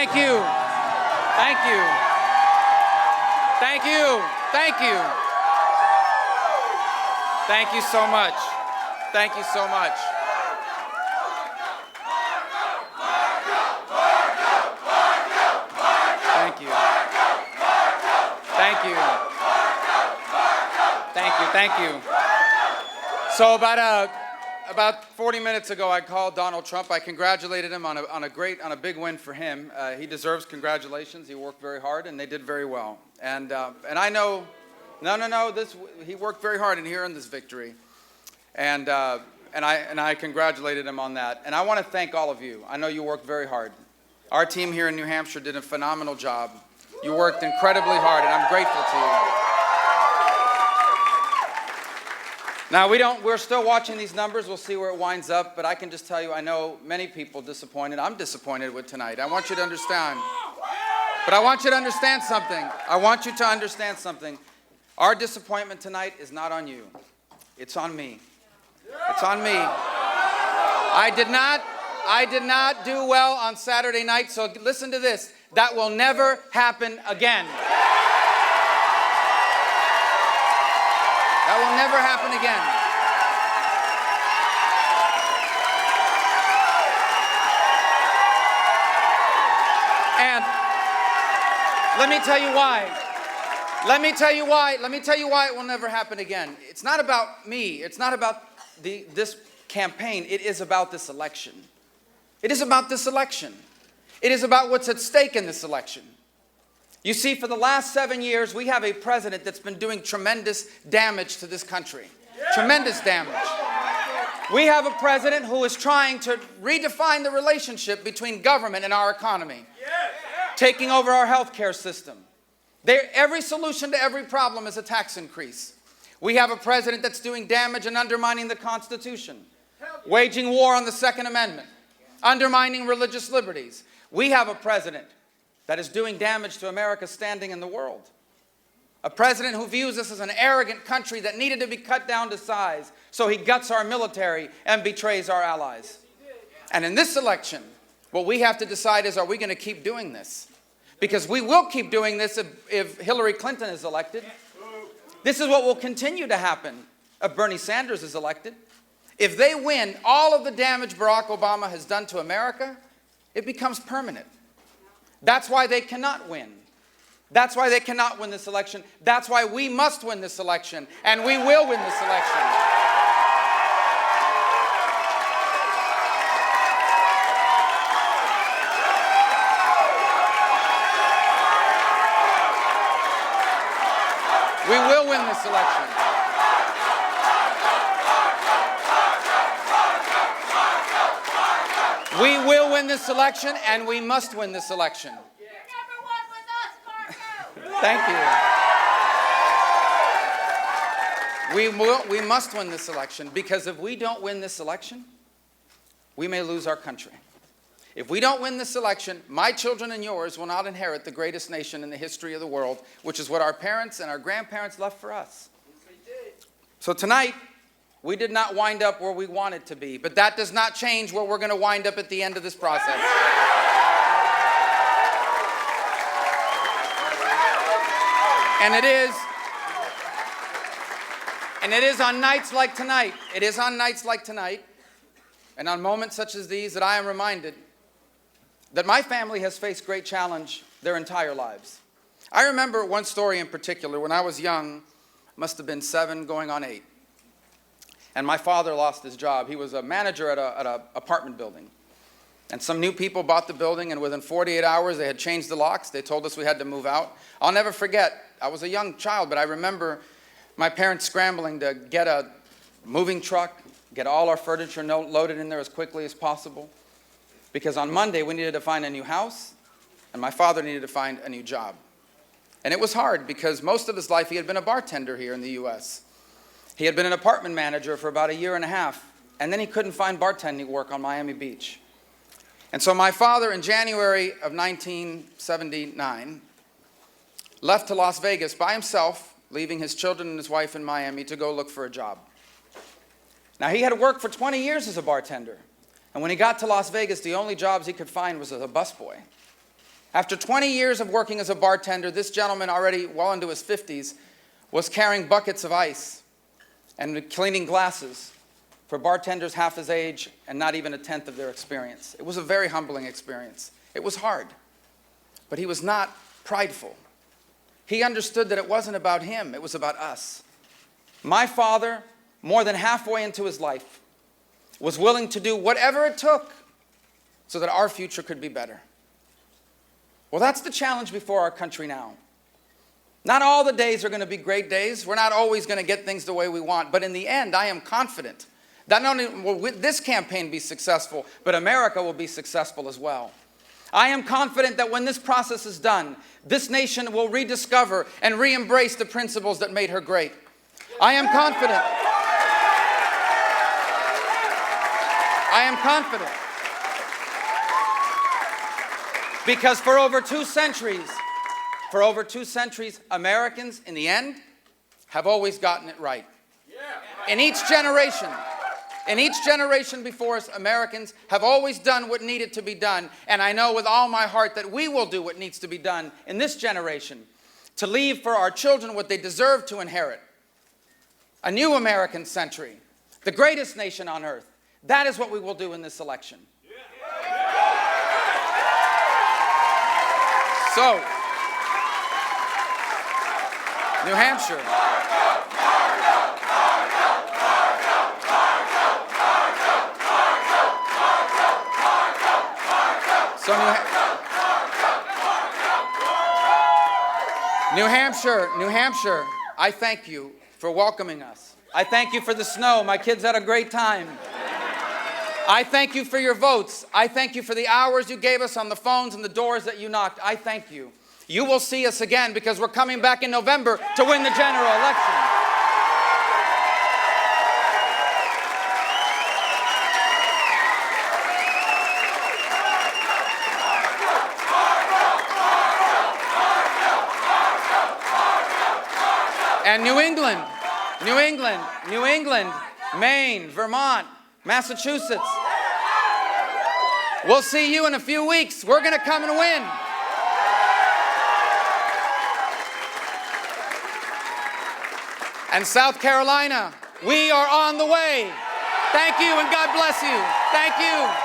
Thank you. Thank you. Thank you. Thank you. Thank you so much. Thank you so much. Thank you. Thank you. Thank you. Thank you. So about 40 minutes ago, I called Donald Trump. I congratulated him on a big win for him. He deserves congratulations. He worked very hard, and they did very well. And I know, he worked very hard in here in this victory. And I congratulated him on that. And I want to thank all of you. I know you worked very hard. Our team here in New Hampshire did a phenomenal job. You worked incredibly hard, and I'm grateful to you. Now, we're still watching these numbers. We'll see where it winds up. But I can just tell you, I know many people disappointed. I'm disappointed with tonight. I want you to understand. But I want you to understand something. I want you to understand something. Our disappointment tonight is not on you. It's on me. It's on me. I did not do well on Saturday night, so listen to this. That will never happen again. That will never happen again. And let me tell you why. Let me tell you why it will never happen again. It's not about me. It's not about this campaign. It is about this election. It is about this election. It is about what's at stake in this election. You see, for the last 7 years, we have a president that's been doing tremendous damage to this country. Tremendous damage. We have a president who is trying to redefine the relationship between government and our economy, taking over our healthcare system. Every solution to every problem is a tax increase. We have a president that's doing damage and undermining the Constitution, waging war on the Second Amendment, undermining religious liberties. We have a president that is doing damage to America's standing in the world. A president who views us as an arrogant country that needed to be cut down to size, so he guts our military and betrays our allies. And in this election, what we have to decide is, are we going to keep doing this? Because we will keep doing this if Hillary Clinton is elected. This is what will continue to happen if Bernie Sanders is elected. If they win, all of the damage Barack Obama has done to America, it becomes permanent. That's why they cannot win. That's why they cannot win this election. That's why we must win this election, and we will win this election. We will win this election. We will win this election, and we must win this election. Thank you. We must win this election, because if we don't win this election, we may lose our country. If we don't win this election, my children and yours will not inherit the greatest nation in the history of the world, which is what our parents and our grandparents left for us. So tonight, we did not wind up where we wanted to be, but that does not change where we're going to wind up at the end of this process. And it is on nights like tonight. It is on nights like tonight, and on moments such as these, that I am reminded that my family has faced great challenge their entire lives. I remember one story in particular. When I was young, must have been 7 going on 8. And my father lost his job. He was a manager at an apartment building. And some new people bought the building, and within 48 hours, they had changed the locks. They told us we had to move out. I'll never forget, I was a young child, but I remember my parents scrambling to get a moving truck, get all our furniture loaded in there as quickly as possible. Because on Monday, we needed to find a new house, and my father needed to find a new job. And it was hard, because most of his life, he had been a bartender here in the U.S. He had been an apartment manager for about 1.5 years, and then he couldn't find bartending work on Miami Beach. And so my father, in January of 1979, left to Las Vegas by himself, leaving his children and his wife in Miami to go look for a job. Now, he had worked for 20 years as a bartender. And when he got to Las Vegas, the only jobs he could find was as a busboy. After 20 years of working as a bartender, this gentleman, already well into his 50s, was carrying buckets of ice and cleaning glasses for bartenders half his age and not even a tenth of their experience. It was a very humbling experience. It was hard, but he was not prideful. He understood that it wasn't about him, it was about us. My father, more than halfway into his life, was willing to do whatever it took so that our future could be better. Well, that's the challenge before our country now. Not all the days are going to be great days. We're not always going to get things the way we want. But in the end, I am confident that not only will this campaign be successful, but America will be successful as well. I am confident that when this process is done, this nation will rediscover and re-embrace the principles that made her great. I am confident. I am confident. Because for over 2 centuries, Americans, in the end, have always gotten it right. In each generation before us, Americans have always done what needed to be done. And I know with all my heart that we will do what needs to be done in this generation to leave for our children what they deserve to inherit. A new American century, the greatest nation on earth. That is what we will do in this election. So, New Hampshire. So New Hampshire, I thank you for welcoming us. I thank you for the snow. My kids had a great time. I thank you for your votes. I thank you for the hours you gave us on the phones and the doors that you knocked. I thank you. You will see us again because we're coming back in November to win the general election. And New England, Maine, Vermont, Massachusetts. We'll see you in a few weeks. We're going to come and win. And South Carolina, we are on the way. Thank you and God bless you. Thank you.